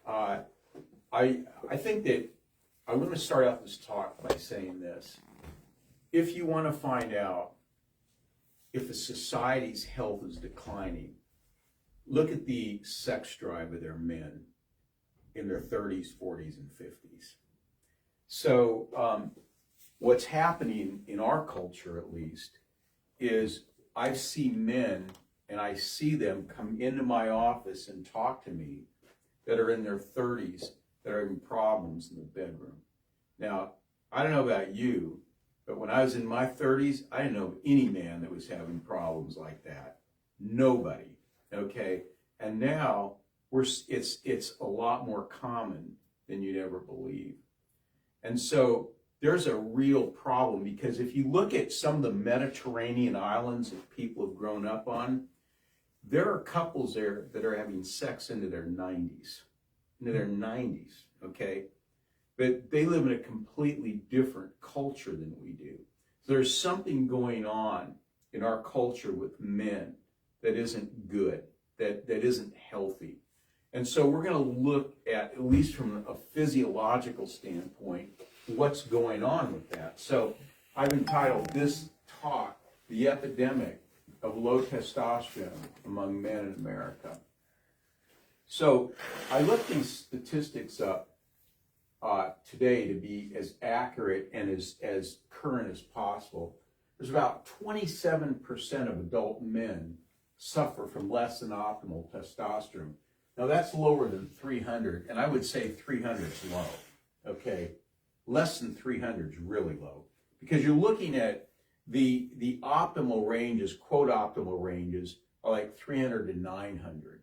Uh, I think that I'm going to start out this talk by saying this. If you want to find out if a society's health is declining, look at the sex drive of their men in their 30s, 40s, and 50s. So what's happening in our culture, at least, is I see men and I see them come into my office and talk to me that are in their 30s that are having problems in the bedroom. Now, I don't know about you, but when I was in my 30s, I didn't know of any man that was having problems like that. Nobody, okay? And now it's a lot more common than you'd ever believe. And so there's a real problem, because if you look at some of the Mediterranean islands that people have grown up on, there are couples there that are having sex into their 90s, okay? But they live in a completely different culture than we do. There's something going on in our culture with men that isn't good, that isn't healthy. And so we're going to look at least from a physiological standpoint, what's going on with that. So I've entitled this talk, The Epidemic of Low Testosterone Among Men in America. So I looked these statistics up today to be as accurate and as current as possible. There's about 27% of adult men suffer from less than optimal testosterone. Now that's lower than 300, and I would say 300 is low, okay? Less than 300 is really low, because you're looking at the optimal ranges, quote optimal ranges, are like 300 to 900.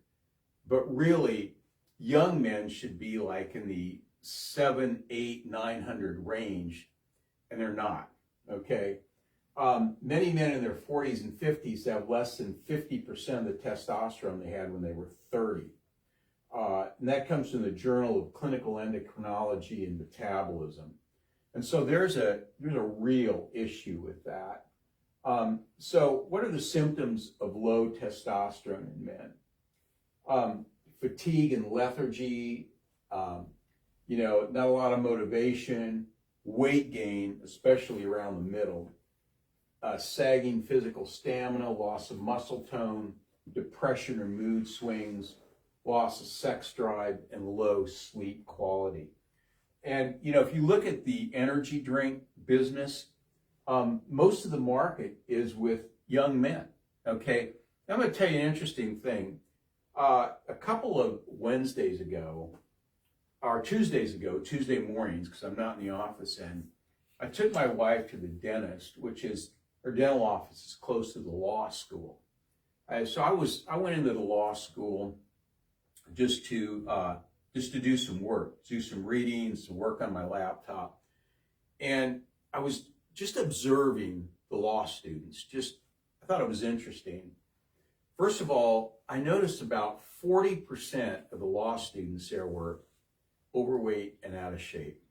But really, young men should be like in the 7, 8, 900 range, and they're not, okay? Many men in their 40s and 50s have less than 50% of the testosterone they had when they were 30. And that comes from the Journal of Clinical Endocrinology and Metabolism. And so there's a real issue with that. So what are the symptoms of low testosterone in men? Fatigue and lethargy, not a lot of motivation, weight gain, especially around the middle, sagging physical stamina, loss of muscle tone, depression or mood swings, loss of sex drive, and low sleep quality. And, if you look at the energy drink business, most of the market is with young men, okay? I'm going to tell you an interesting thing. A couple of Wednesdays ago, or Tuesdays ago, Tuesday mornings, because I'm not in the office, and I took my wife to the dentist, which is, her dental office is close to the law school. So I went into the law school just to do some work, do some reading, some work on my laptop. And I was just observing the law students. I thought it was interesting. First of all, I noticed about 40% of the law students there were overweight and out of shape.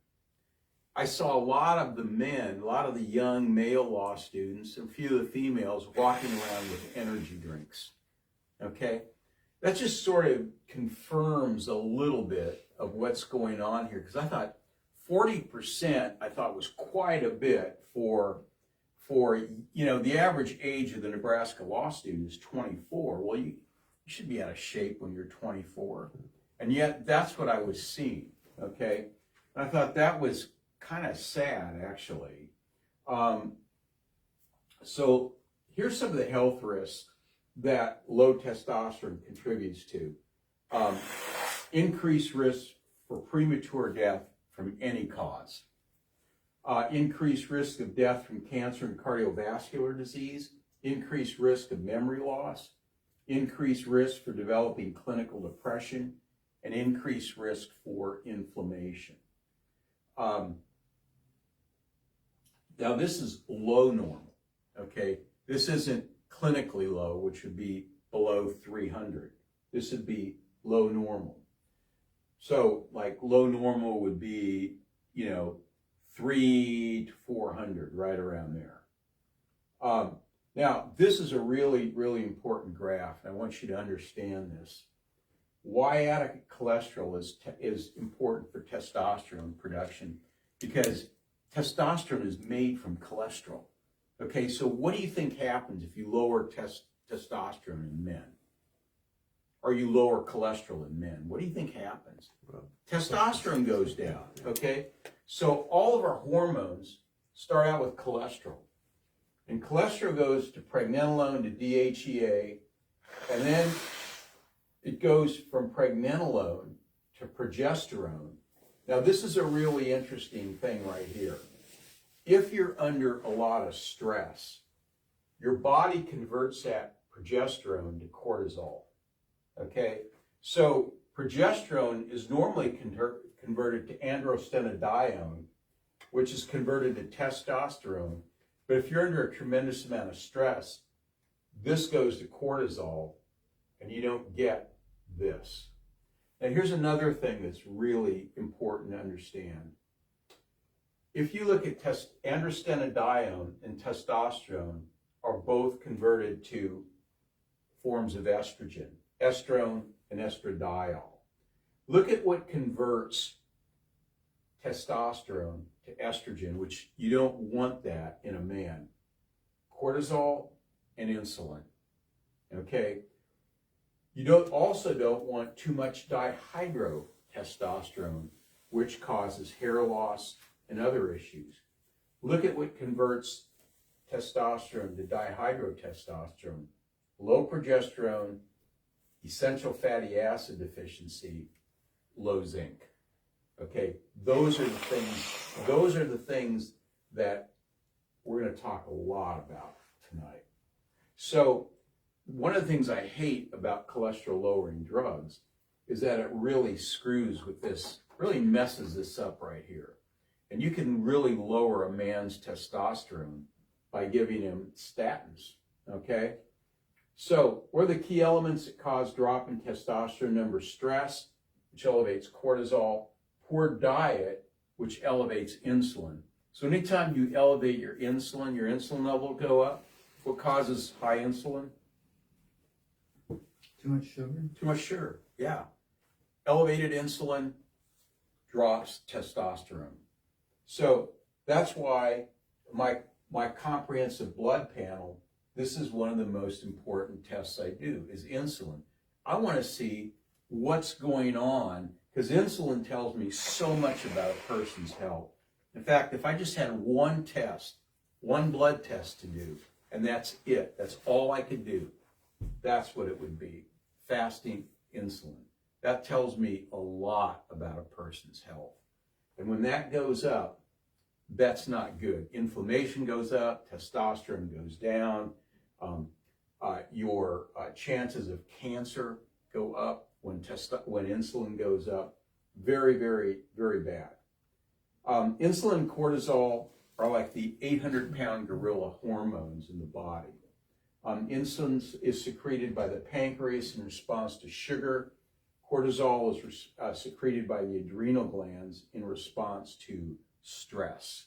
I saw a lot of the men, a lot of the young male law students, and a few of the females walking around with energy drinks, okay? That just sort of confirms a little bit of what's going on here, because I thought 40% I thought was quite a bit for the average age of the Nebraska law student is 24. Well, you should be out of shape when you're 24. And yet that's what I was seeing, okay? And I thought that was kind of sad, actually. So here's some of the health risks that low testosterone contributes to. Increased risk for premature death from any cause. Increased risk of death from cancer and cardiovascular disease. Increased risk of memory loss. Increased risk for developing clinical depression. And increased risk for inflammation. Now this is low normal, okay? This isn't clinically low, which would be below 300. This would be low normal. So like low normal would be, 3 to 400, right around there. Now, this is a really, really important graph, and I want you to understand this. why adequate cholesterol is important for testosterone production, because testosterone is made from cholesterol. Okay, so what do you think happens if you lower testosterone in men? Or you lower cholesterol in men? What do you think happens? Well, testosterone goes down, okay? So all of our hormones start out with cholesterol. And cholesterol goes to pregnenolone to DHEA, and then it goes from pregnenolone to progesterone. Now, this is a really interesting thing right here. If you're under a lot of stress, your body converts that progesterone to cortisol. Okay? So progesterone is normally converted to androstenedione, which is converted to testosterone. But if you're under a tremendous amount of stress, this goes to cortisol, and you don't get this. Now, here's another thing that's really important to understand. If you look at androstenedione and testosterone are both converted to forms of estrogen, estrone and estradiol. Look at what converts testosterone to estrogen, which you don't want that in a man. Cortisol and insulin. Okay? You also don't want too much dihydrotestosterone, which causes hair loss and other issues. Look at what converts testosterone to dihydrotestosterone. Low progesterone, essential fatty acid deficiency, low zinc. Okay, those are the things that we're going to talk a lot about tonight. So one of the things I hate about cholesterol lowering drugs is that it really screws with this, really messes this up right here. And you can really lower a man's testosterone by giving him statins, okay? So what are the key elements that cause drop in testosterone? Number, stress, which elevates cortisol. Poor diet, which elevates insulin. So anytime you elevate your insulin level will go up. What causes high insulin? Too much sugar? Too much sugar, yeah. Elevated insulin drops testosterone. So that's why my comprehensive blood panel, this is one of the most important tests I do, is insulin. I want to see what's going on, because insulin tells me so much about a person's health. In fact, if I just had one test, one blood test to do, and that's it, that's all I could do, that's what it would be, fasting insulin. That tells me a lot about a person's health. And when that goes up, that's not good. Inflammation goes up, testosterone goes down, your chances of cancer go up when insulin goes up. Very, very, very bad. Insulin and cortisol are like the 800-pound gorilla hormones in the body. Insulin is secreted by the pancreas in response to sugar. Cortisol is secreted by the adrenal glands in response to stress.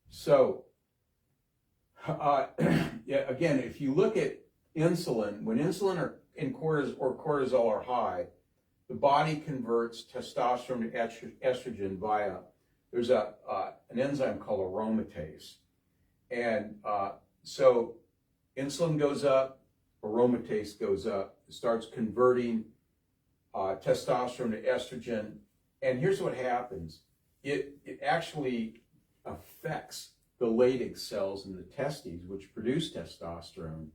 So, yeah, again, if you look at insulin, when insulin or cortisol are high, the body converts testosterone to estrogen via, there's an enzyme called aromatase. And so insulin goes up, aromatase goes up, it starts converting testosterone to estrogen. And here's what happens. It actually affects the Leydig cells in the testes, which produce testosterone.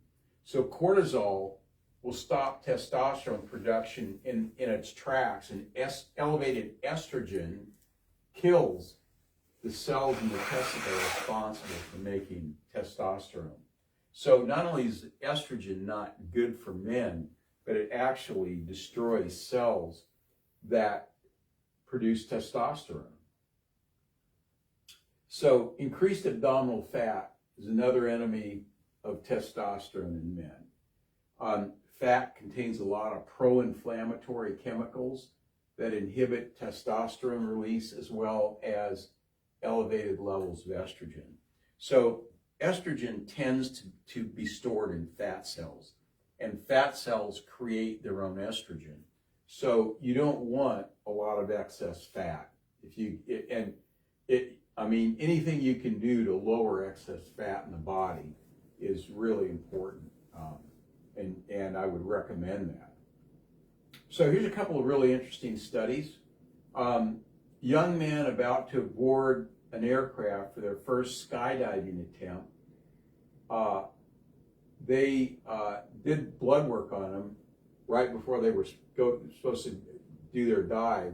So cortisol will stop testosterone production in its tracks, and elevated estrogen kills the cells in the testicle responsible for making testosterone. So not only is estrogen not good for men, but it actually destroys cells that produce testosterone. So increased abdominal fat is another enemy of testosterone in men. Fat contains a lot of pro-inflammatory chemicals that inhibit testosterone release, as well as elevated levels of estrogen. So estrogen tends to be stored in fat cells, and fat cells create their own estrogen. So you don't want a lot of excess fat. I mean, anything you can do to lower excess fat in the body is really important, and I would recommend that. So here's a couple of really interesting studies. Young men about to board an aircraft for their first skydiving attempt, they did blood work on them right before they were supposed to do their dive.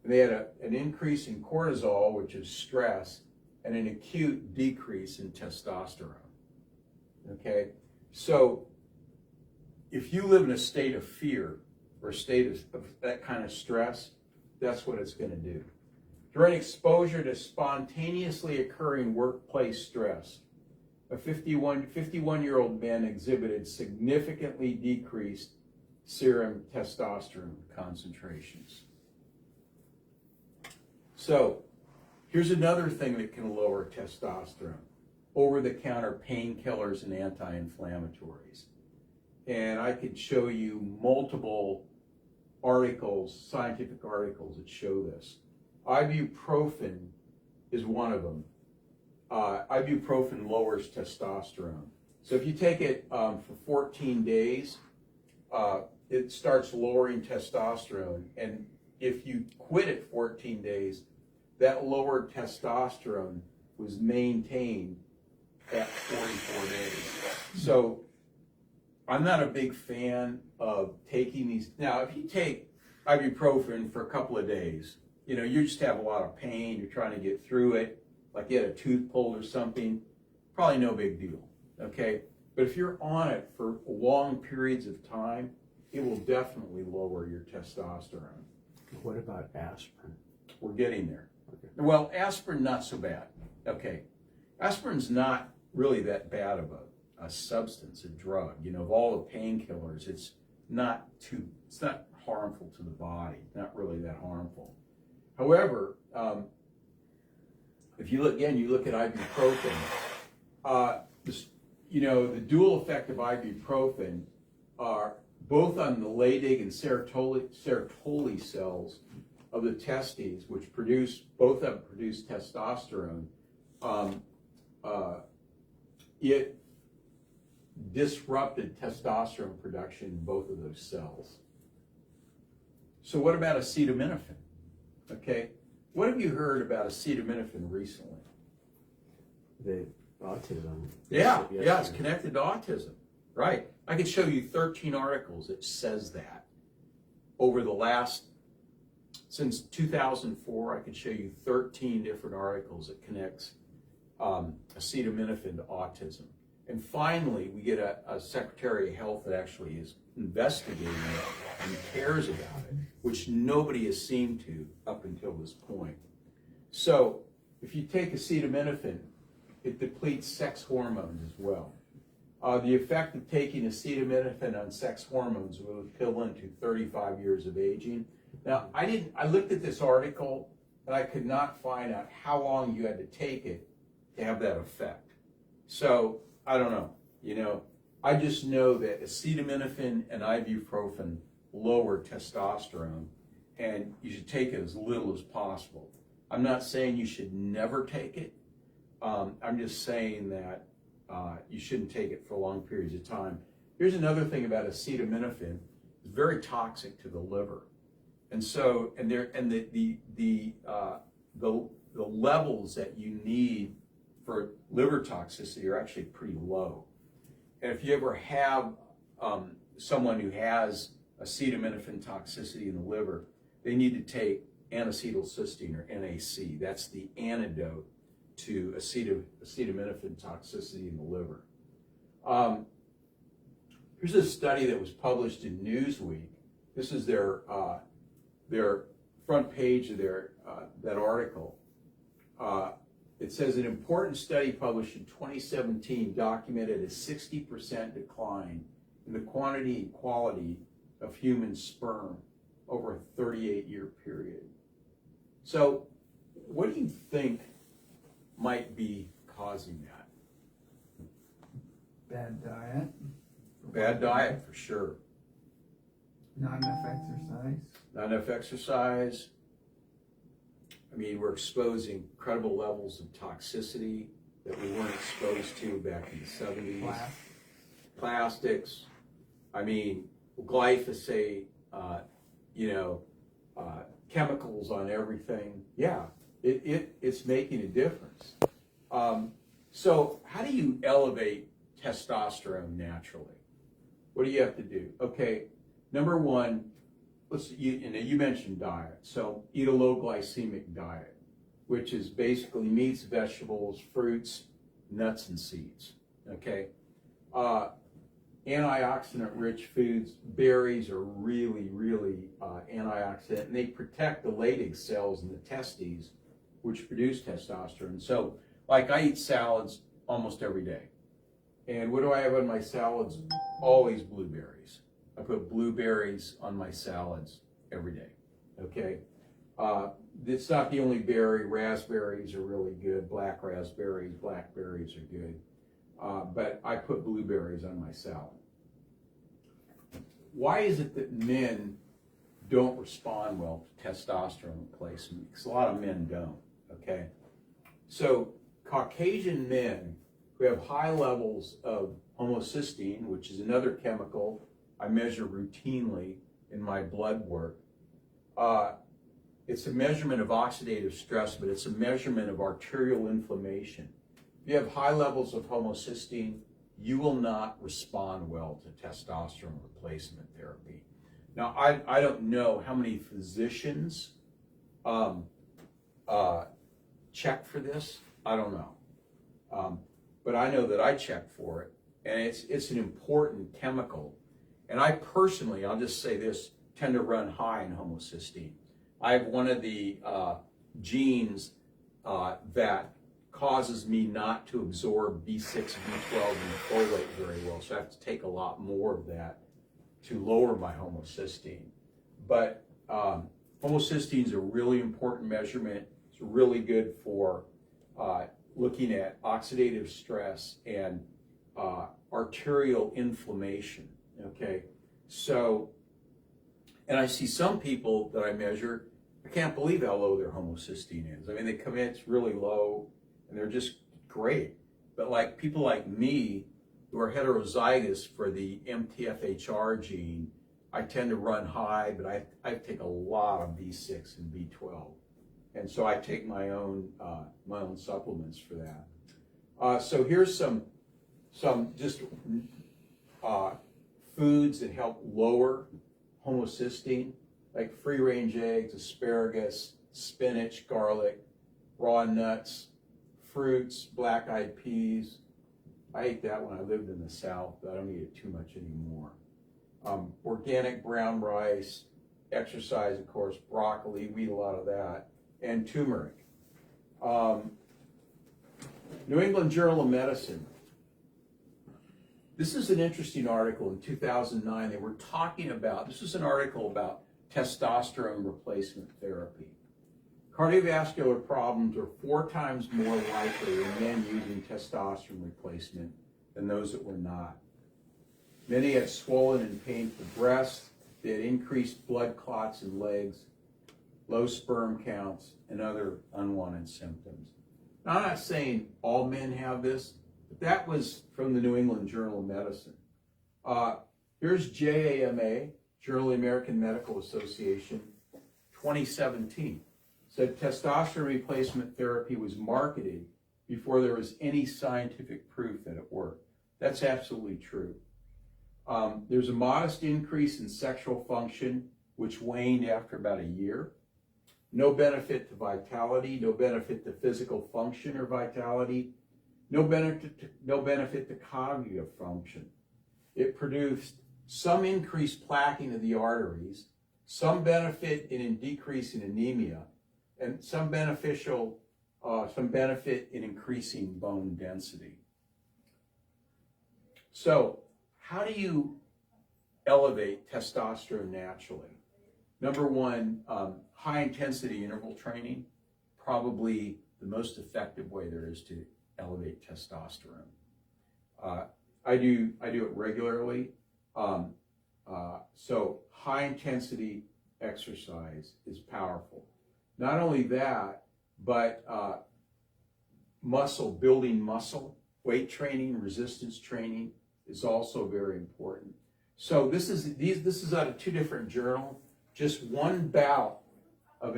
And they had an increase in cortisol, which is stress, and an acute decrease in testosterone. Okay? So if you live in a state of fear or a state of that kind of stress, that's what it's going to do. During exposure to spontaneously occurring workplace stress, a 51-year-old man exhibited significantly decreased serum testosterone concentrations. So here's another thing that can lower testosterone: over-the-counter painkillers and anti-inflammatories. And I could show you multiple articles, scientific articles that show this. Ibuprofen is one of them. Ibuprofen lowers testosterone. So if you take it for 14 days, it starts lowering testosterone. And if you quit at 14 days, that lowered testosterone was maintained at 44 days. So I'm not a big fan of taking these. Now, if you take ibuprofen for a couple of days, you just have a lot of pain, you're trying to get through it, like you had a tooth pulled or something, probably no big deal, okay? But if you're on it for long periods of time, it will definitely lower your testosterone. What about aspirin? We're getting there. Okay. Well, aspirin, not so bad. Okay. Aspirin's not really that bad of a substance, a drug. Of all the painkillers, it's not harmful to the body, not really that harmful. However, if you look at ibuprofen, the dual effect of ibuprofen are both on the Leydig and Sertoli cells of the testes, which both of them produce testosterone. It disrupted testosterone production in both of those cells. So what about acetaminophen? Okay, what have you heard about acetaminophen recently? The autism. Yeah, it's connected to autism, right? I could show you 13 articles that says that. Over the last, since 2004, I could show you 13 different articles that connects acetaminophen to autism. And finally, we get a Secretary of Health that actually is investigating it and cares about it, which nobody has seemed to up until this point. So if you take acetaminophen, it depletes sex hormones as well. The effect of taking acetaminophen on sex hormones will equivalent to 35 years of aging. Now, I looked at this article and I could not find out how long you had to take it to have that effect. So I don't know, I just know that acetaminophen and ibuprofen lower testosterone, and you should take it as little as possible. I'm not saying you should never take it. I'm just saying that you shouldn't take it for long periods of time. Here's another thing about acetaminophen: it's very toxic to the liver, and so the levels that you need for liver toxicity are actually pretty low. And if you ever have someone who has acetaminophen toxicity in the liver, they need to take N-acetylcysteine, or NAC. That's the antidote to acetaminophen toxicity in the liver. Here's a study that was published in Newsweek. This is their front page of that article. It says an important study published in 2017 documented a 60% decline in the quantity and quality of human sperm over a 38-year period. So what do you think might be causing that? Bad diet. Bad diet, for sure. Not enough exercise. Not enough exercise. I mean, we're exposing incredible levels of toxicity that we weren't exposed to back in the 70s. Plastics. I mean, glyphosate, chemicals on everything. Yeah, it's making a difference. So how do you elevate testosterone naturally? What do you have to do? Okay, number one, you mentioned diet. So eat a low glycemic diet, which is basically meats, vegetables, fruits, nuts, and seeds. Okay. Antioxidant-rich foods, berries are really, really antioxidant, and they protect the Leydig cells in the testes, which produce testosterone. So, like, I eat salads almost every day. And what do I have on my salads? Always blueberries. I put blueberries on my salads every day, okay? It's not the only berry. Raspberries are really good. Black raspberries, blackberries are good. But I put blueberries on my salad. Why is it that men don't respond well to testosterone replacement? Because a lot of men don't, okay? So Caucasian men who have high levels of homocysteine, which is another chemical I measure routinely in my blood work, it's a measurement of oxidative stress, but it's a measurement of arterial inflammation. If you have high levels of homocysteine, you will not respond well to testosterone replacement therapy. Now, I don't know how many physicians check for this. I don't know. But I know that I check for it, and it's an important chemical. And I personally, I'll just say this, tend to run high in homocysteine. I have one of the genes that causes me not to absorb B6, B12, and folate very well. So I have to take a lot more of that to lower my homocysteine. But homocysteine is a really important measurement. It's really good for looking at oxidative stress and arterial inflammation, okay? So, and I see some people that I measure, I can't believe how low their homocysteine is. I mean, they come in, it's really low, and they're just great. But like people like me, who are heterozygous for the MTFHR gene, I tend to run high, but I take a lot of B6 and B12. And so I take my own supplements for that. So here's some just foods that help lower homocysteine, like free-range eggs, asparagus, spinach, garlic, raw nuts, fruits, black-eyed peas. I ate that when I lived in the South, but I don't eat it too much anymore. Organic brown rice, exercise, of course, broccoli, we eat a lot of that, and turmeric. New England Journal of Medicine. This is an interesting article in 2009. They were talking about, this is an article about testosterone replacement therapy. Cardiovascular problems are 4 times more likely in men using testosterone replacement than those that were not. Many had swollen and painful breasts. They had increased blood clots in legs, low sperm counts, and other unwanted symptoms. Now, I'm not saying all men have this, but that was from the New England Journal of Medicine. Here's JAMA, Journal of the American Medical Association, 2017. Said testosterone replacement therapy was marketed before there was any scientific proof that it worked. That's absolutely true. There's a modest increase in sexual function, which waned after about a year. No benefit to vitality, no benefit to physical function or vitality, no benefit to cognitive function. It produced some increased plaquing of the arteries, some benefit in decreasing anemia, and some benefit in increasing bone density. So, how do you elevate testosterone naturally? Number one, high intensity interval training, probably the most effective way there is to elevate testosterone. I do it regularly. So high intensity exercise is powerful. Not only that, but building muscle, weight training, resistance training is also very important. So this is out of two different journals. Just one bout of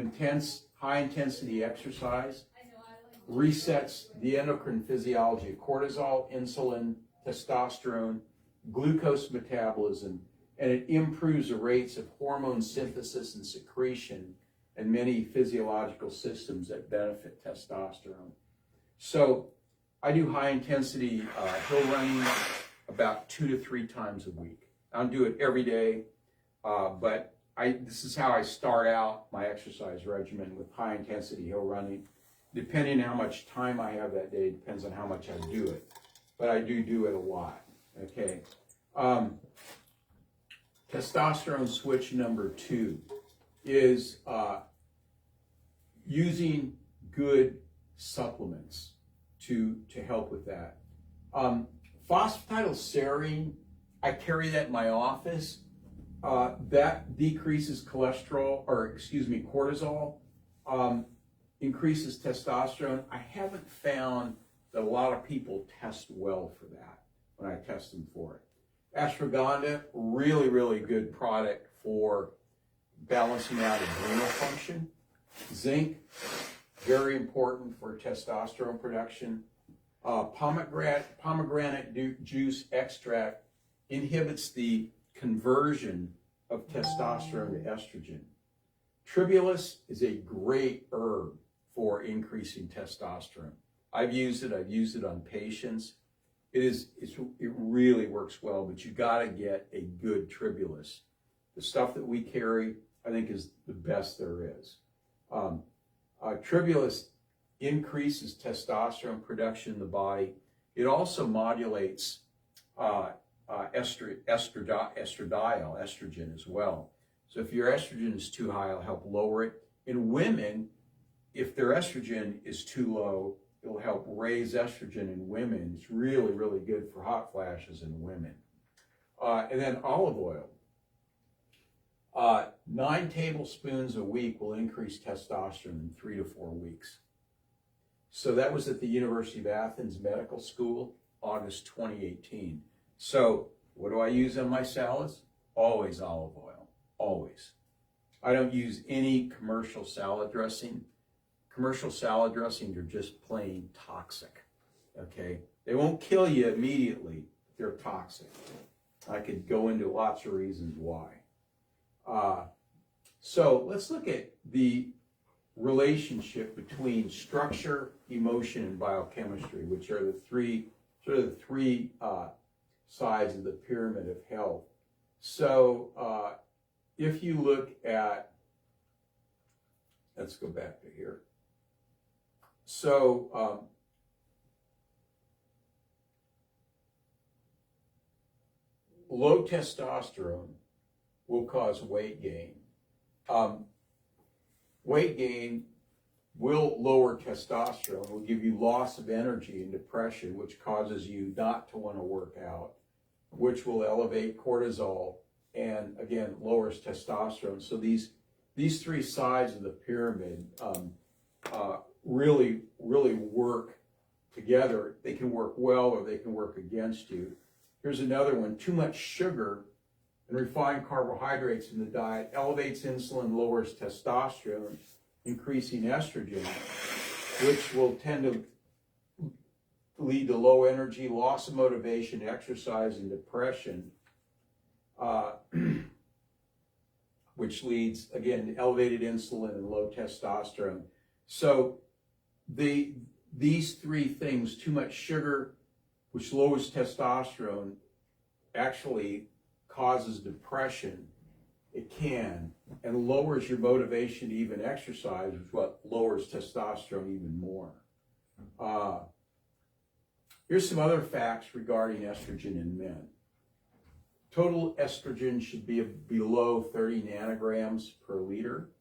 high intensity exercise resets the endocrine physiology of cortisol, insulin, testosterone, glucose metabolism, and it improves the rates of hormone synthesis and secretion and many physiological systems that benefit testosterone. So I do high intensity hill running about 2 to 3 times a week. I don't do it every day, but this is how I start out my exercise regimen, with high intensity hill running. Depending on how much time I have that day, depends on how much I do it. But I do it a lot, okay? Testosterone switch number 2 is using good supplements to help with that. Phosphatidylserine, I carry that in my office. That decreases cortisol, increases testosterone. I haven't found that a lot of people test well for that when I test them for it. Ashwagandha, really, really good product for balancing out adrenal function. Zinc, very important for testosterone production. Pomegranate juice extract inhibits the conversion of testosterone to estrogen. Tribulus is a great herb for increasing testosterone. I've used it on patients. It really works well, but you got to get a good Tribulus. The stuff that we carry, I think, is the best there is. Tribulus increases testosterone production in the body. It also modulates estrogen as well. So if your estrogen is too high, it'll help lower it. In women, if their estrogen is too low, it'll help raise estrogen in women. It's really, really good for hot flashes in women. And then olive oil. 9 tablespoons a week will increase testosterone in 3 to 4 weeks. So that was at the University of Athens Medical School, August 2018. So what do I use on my salads? Always olive oil, always. I don't use any commercial salad dressing. Commercial salad dressings are just plain toxic, okay? They won't kill you immediately, but they're toxic. I could go into lots of reasons why. So let's look at the relationship between structure, emotion, and biochemistry, which are the three sides of the pyramid of health. So if you look at, let's go back to here. So low testosterone will cause weight gain. Weight gain will lower testosterone, will give you loss of energy and depression, which causes you not to want to work out, which will elevate cortisol and, again, lowers testosterone. So these 3 sides of the pyramid really, really work together. They can work well or they can work against you. Here's another one. Too much sugar and refined carbohydrates in the diet elevates insulin, lowers testosterone, increasing estrogen, which will tend to lead to low energy, loss of motivation, exercise, and depression, which leads, again, to elevated insulin and low testosterone. So these 3 things, too much sugar, which lowers testosterone, actually causes depression. It can, and lowers your motivation to even exercise, which is what lowers testosterone even more. Here's some other facts regarding estrogen in men. Total estrogen should be below 30 nanograms per liter.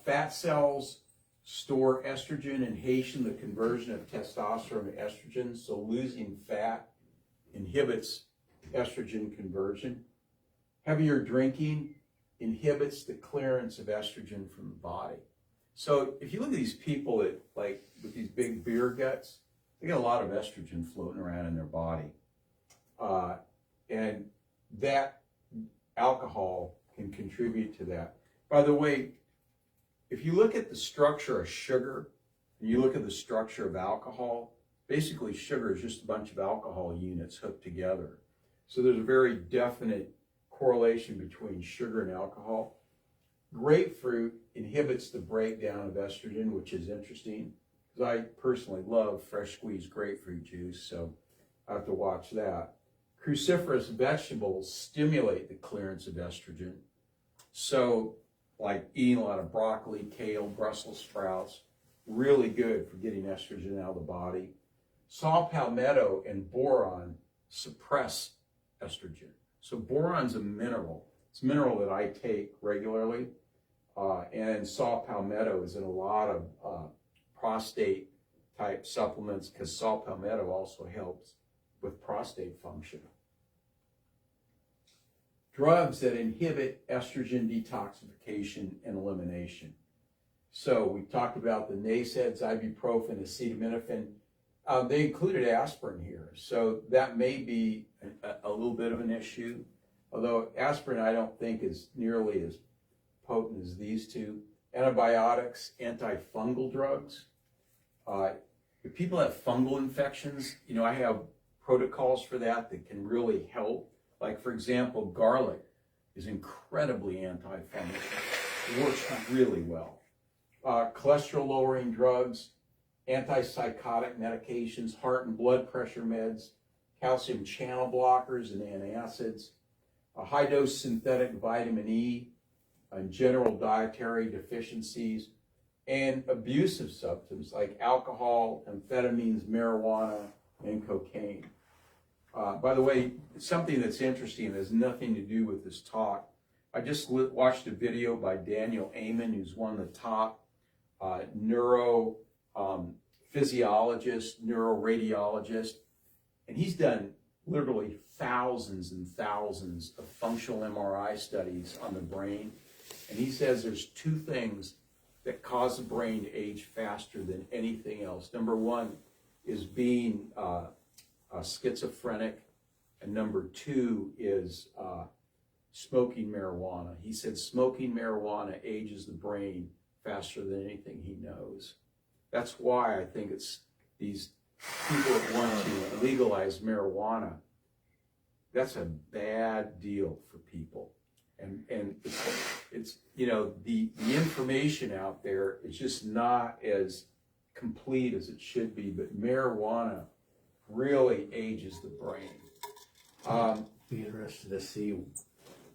Fat cells store estrogen and hasten the conversion of testosterone to estrogen, so losing fat inhibits estrogen conversion. Heavier drinking inhibits the clearance of estrogen from the body. So if you look at these people that like with these big beer guts, they got a lot of estrogen floating around in their body. And that alcohol can contribute to that. By the way, if you look at the structure of sugar and you look at the structure of alcohol, basically sugar is just a bunch of alcohol units hooked together. So there's a very definite correlation between sugar and alcohol. Grapefruit inhibits the breakdown of estrogen, which is interesting because I personally love fresh squeezed grapefruit juice, so I have to watch that. Cruciferous vegetables stimulate the clearance of estrogen. So like eating a lot of broccoli, kale, Brussels sprouts, really good for getting estrogen out of the body. Saw palmetto and boron suppress estrogen. So boron's a mineral. It's a mineral that I take regularly. And saw palmetto is in a lot of prostate type supplements because saw palmetto also helps with prostate function. Drugs that inhibit estrogen detoxification and elimination. So we talked about the NSAIDs, ibuprofen, acetaminophen. They included aspirin here. So that may be a little bit of an issue. Although aspirin I don't think is nearly as potent as these two. Antibiotics, antifungal drugs. If people have fungal infections, you know, I have protocols for that can really help. Like, for example, garlic is incredibly antifungal. It works really well. Cholesterol-lowering drugs, antipsychotic medications, heart and blood pressure meds, calcium channel blockers and antacids, high-dose synthetic vitamin E, and general dietary deficiencies, and abusive substances like alcohol, amphetamines, marijuana, and cocaine. By the way, something that's interesting has nothing to do with this talk. I just watched a video by Daniel Amen, who's one of the top neurophysiologists, neuroradiologists, and he's done literally thousands and thousands of functional MRI studies on the brain. And he says there's two things that cause the brain to age faster than anything else. Number one is being schizophrenic, and number two is smoking marijuana. He said smoking marijuana ages the brain faster than anything he knows. That's why I think it's these people that want to legalize marijuana. That's a bad deal for people. And it's you know, the information out there is just not as complete as it should be, but marijuana really ages the brain. Be interested to see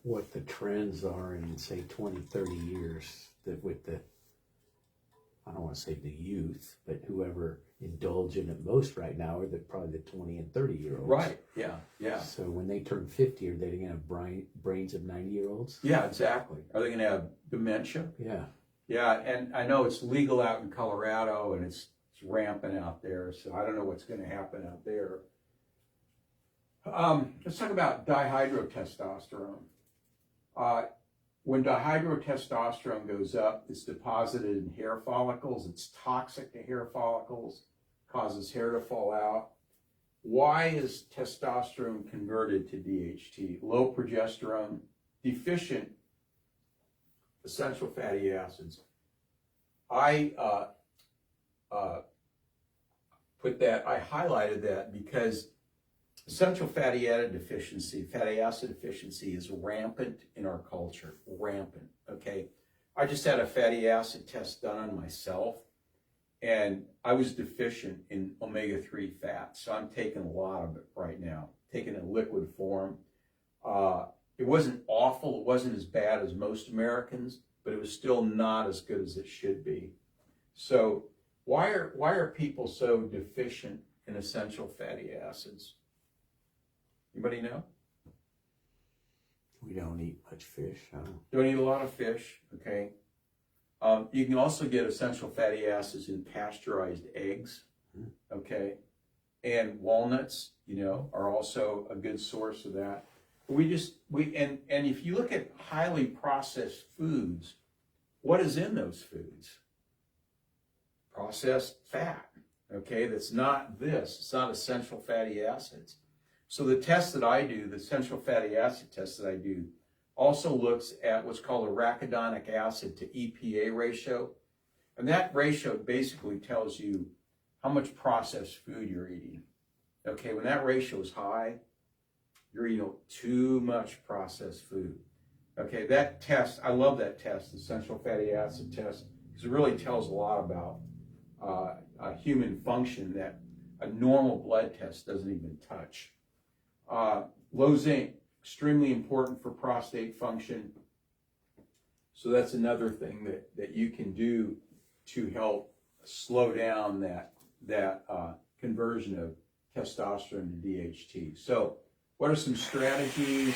what the trends are in, say, 20, 30 years that with the, I don't want to say the youth, but whoever indulge in it most right now are probably the 20 and 30-year-olds. Right, yeah, yeah. So when they turn 50, are they going to have brains of 90-year-olds? Yeah, exactly. Are they going to have dementia? Yeah. Yeah, and I know it's legal out in Colorado, and it's rampant out there, so I don't know what's going to happen out there. Let's talk about dihydrotestosterone. When dihydrotestosterone goes up, it's deposited in hair follicles. It's toxic to hair follicles, causes hair to fall out. Why is testosterone converted to DHT? Low progesterone, deficient essential fatty acids. I highlighted that because essential fatty acid deficiency is rampant in our culture, rampant, okay? I just had a fatty acid test done on myself, and I was deficient in omega-3 fats, so I'm taking a lot of it right now, taking it in liquid form. It wasn't awful, it wasn't as bad as most Americans, but it was still not as good as it should be. So why are people so deficient in essential fatty acids? Anybody know? We don't eat much fish. Don't eat a lot of fish, okay? You can also get essential fatty acids in pasteurized eggs, okay? And walnuts, you know, are also a good source of that. And if you look at highly processed foods, what is in those foods? Processed fat, okay? That's not this. It's not essential fatty acids. So the test that I do, the essential fatty acid test that I do, also looks at what's called a arachidonic acid to EPA ratio. And that ratio basically tells you how much processed food you're eating. Okay, when that ratio is high, you're eating too much processed food. Okay, that test, I love that test, the essential fatty acid test, because it really tells a lot about human function that a normal blood test doesn't even touch. Low zinc, extremely important for prostate function. So that's another thing that you can do to help slow down that conversion of testosterone to DHT. So what are some strategies?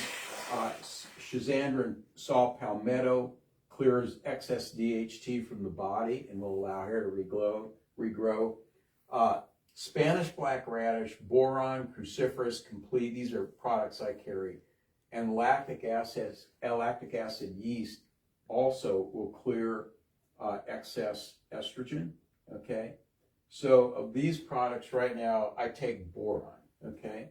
Schizandra saw palmetto clears excess DHT from the body and will allow hair to regrow. Spanish black radish, boron, cruciferous, complete. These are products I carry. And lactic acid yeast also will clear excess estrogen. Okay. So of these products right now, I take boron. Okay.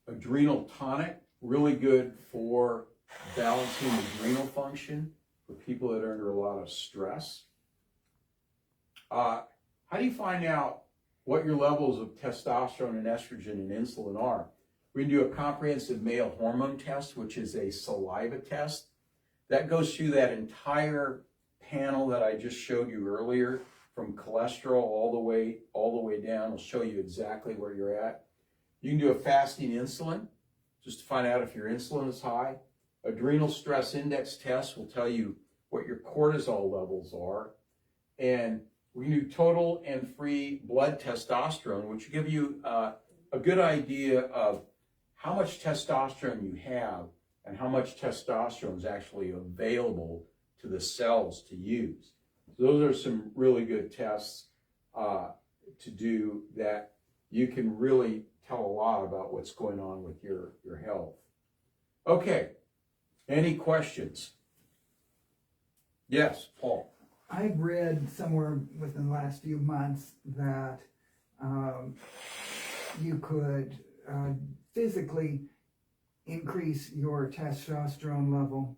Adrenal tonic, really good for balancing adrenal function for people that are under a lot of stress. How do you find out what your levels of testosterone and estrogen and insulin are? We can do a comprehensive male hormone test, which is a saliva test. That goes through that entire panel that I just showed you earlier, from cholesterol all the way down. It'll show you exactly where you're at. You can do a fasting insulin, just to find out if your insulin is high. Adrenal stress index test will tell you what your cortisol levels are. And we can do total and free blood testosterone, which will give you a good idea of how much testosterone you have and how much testosterone is actually available to the cells to use. So those are some really good tests to do that you can really tell a lot about what's going on with your health. Okay, any questions? Yes, Paul. I've read somewhere within the last few months that you could physically increase your testosterone level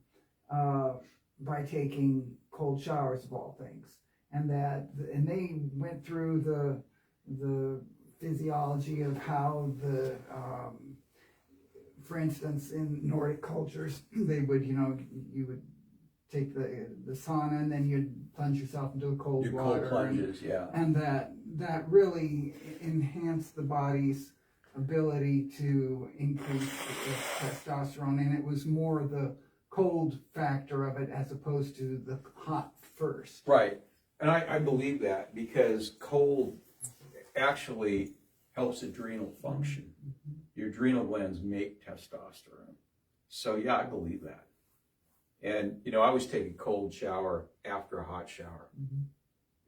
by taking cold showers, of all things, and they went through the physiology of how for instance, in Nordic cultures, they would, you would take the sauna and then you'd plunge yourself into the cold water. Cold plunges, yeah. And that really enhanced the body's ability to increase its testosterone, and it was more the cold factor of it as opposed to the hot first. Right, and I believe that because cold actually helps adrenal function. Your adrenal glands make testosterone. So yeah, I believe that. And, I always take a cold shower after a hot shower.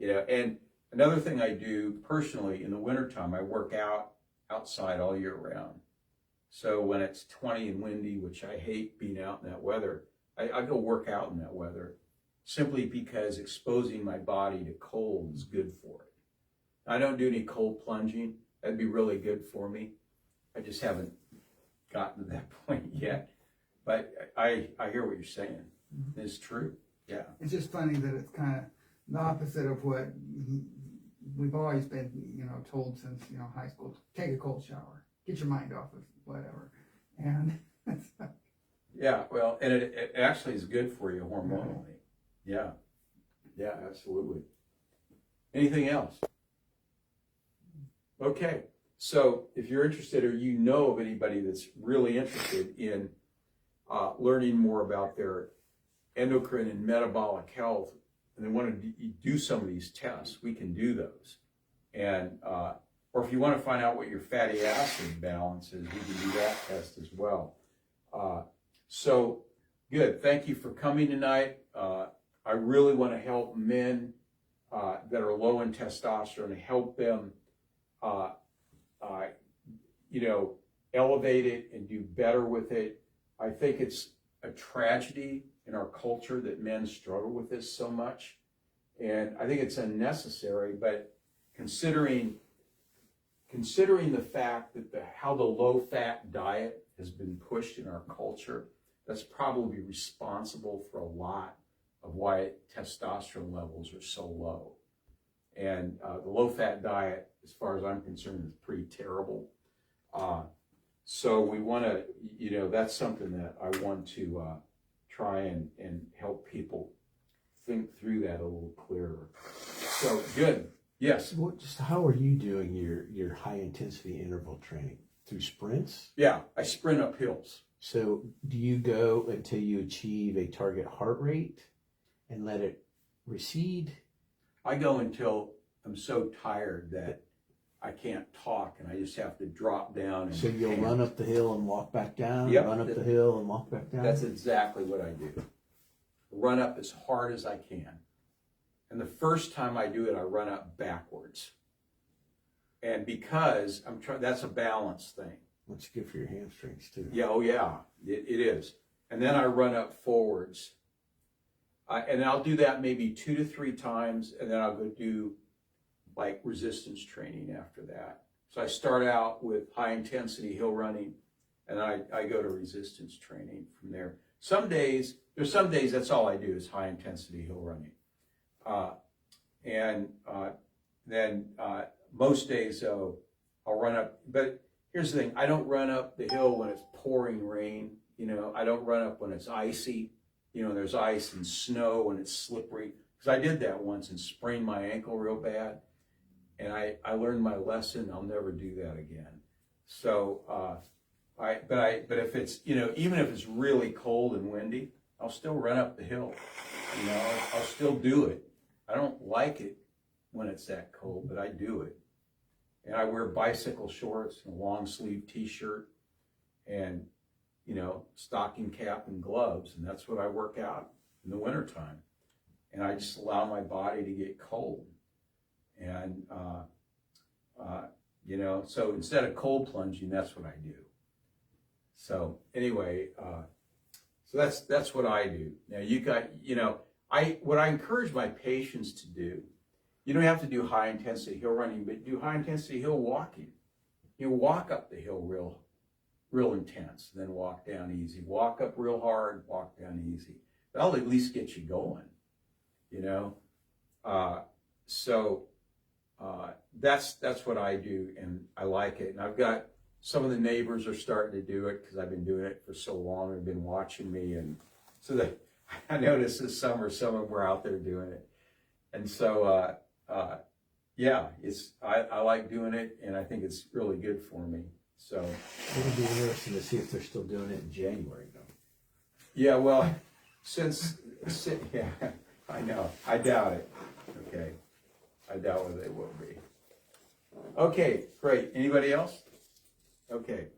And another thing I do personally in the wintertime, I work out outside all year round. So when it's 20 and windy, which I hate being out in that weather, I go work out in that weather simply because exposing my body to cold is good for it. I don't do any cold plunging. That'd be really good for me. I just haven't gotten to that point yet. But I hear what you're saying. It's true. Yeah. It's just funny that it's kind of the opposite of what we've always been, told since, high school. Take a cold shower. Get your mind off of whatever. And yeah, well, and it actually is good for you hormonally. Yeah. Yeah, absolutely. Anything else? Okay. So if you're interested or you know of anybody that's really interested in learning more about their endocrine and metabolic health, and they want to do some of these tests, we can do those. And or if you want to find out what your fatty acid balance is, we can do that test as well. So good. Thank you for coming tonight. I really want to help men that are low in testosterone, help them uh, you know, elevate it and do better with it. I think it's a tragedy in our culture that men struggle with this so much. And I think it's unnecessary, but considering the fact that how the low-fat diet has been pushed in our culture, that's probably responsible for a lot of why testosterone levels are so low. And the low-fat diet, as far as I'm concerned, is pretty terrible. So we want to, you know, that's something that I want to try and help people think through that a little clearer. So good. Yes. Well, just how are you doing your high intensity interval training? Through sprints? Yeah, I sprint up hills. So do you go until you achieve a target heart rate and let it recede? I go until I'm so tired that I can't talk and I just have to drop down. And So you'll run up the hill and walk back down, Yep. run up the hill and walk back down? That's exactly what I do. Run up as hard as I can. And the first time I do it, I run up backwards. And because I'm trying, that's a balance thing. That's good for your hamstrings too. Yeah, oh yeah, it is. And then I run up forwards. And I'll do that maybe 2 to 3 times, and then I'll go do like resistance training after that. So I start out with high intensity hill running, and I go to resistance training from there. There's some days that's all I do is high intensity hill running. Then most days I'll run up, but here's the thing, I don't run up the hill when it's pouring rain, you know, I don't run up when it's icy, you know, there's ice and snow and it's slippery, because I did that once and sprained my ankle real bad, and I learned my lesson. I'll never do that again. So, but if it's, you know, even if it's really cold and windy, I'll still run up the hill, you know, I'll still do it. I don't like it when it's that cold, but I do it. And I wear bicycle shorts and a long sleeve t-shirt and, you know, stocking cap and gloves. And that's what I work out in the wintertime. And I just allow my body to get cold. And, you know, so instead of cold plunging, that's what I do. So anyway, so that's what I do. Now you got, you know, what I encourage my patients to do, you don't have to do high intensity hill running, but do high intensity hill walking. You walk up the hill real intense, then walk down easy. Walk up real hard, walk down easy. That'll at least get you going, you know. That's what I do, and I like it. And I've got some of the neighbors are starting to do it because I've been doing it for so long. They've been watching me, and so I noticed this summer some of them were out there doing it, and so yeah, I like doing it, and I think it's really good for me. So It'll be interesting to see if they're still doing it in January, though. yeah, well, yeah, I know, I doubt it. Okay, I doubt whether they will be. Okay, great. Anybody else? Okay.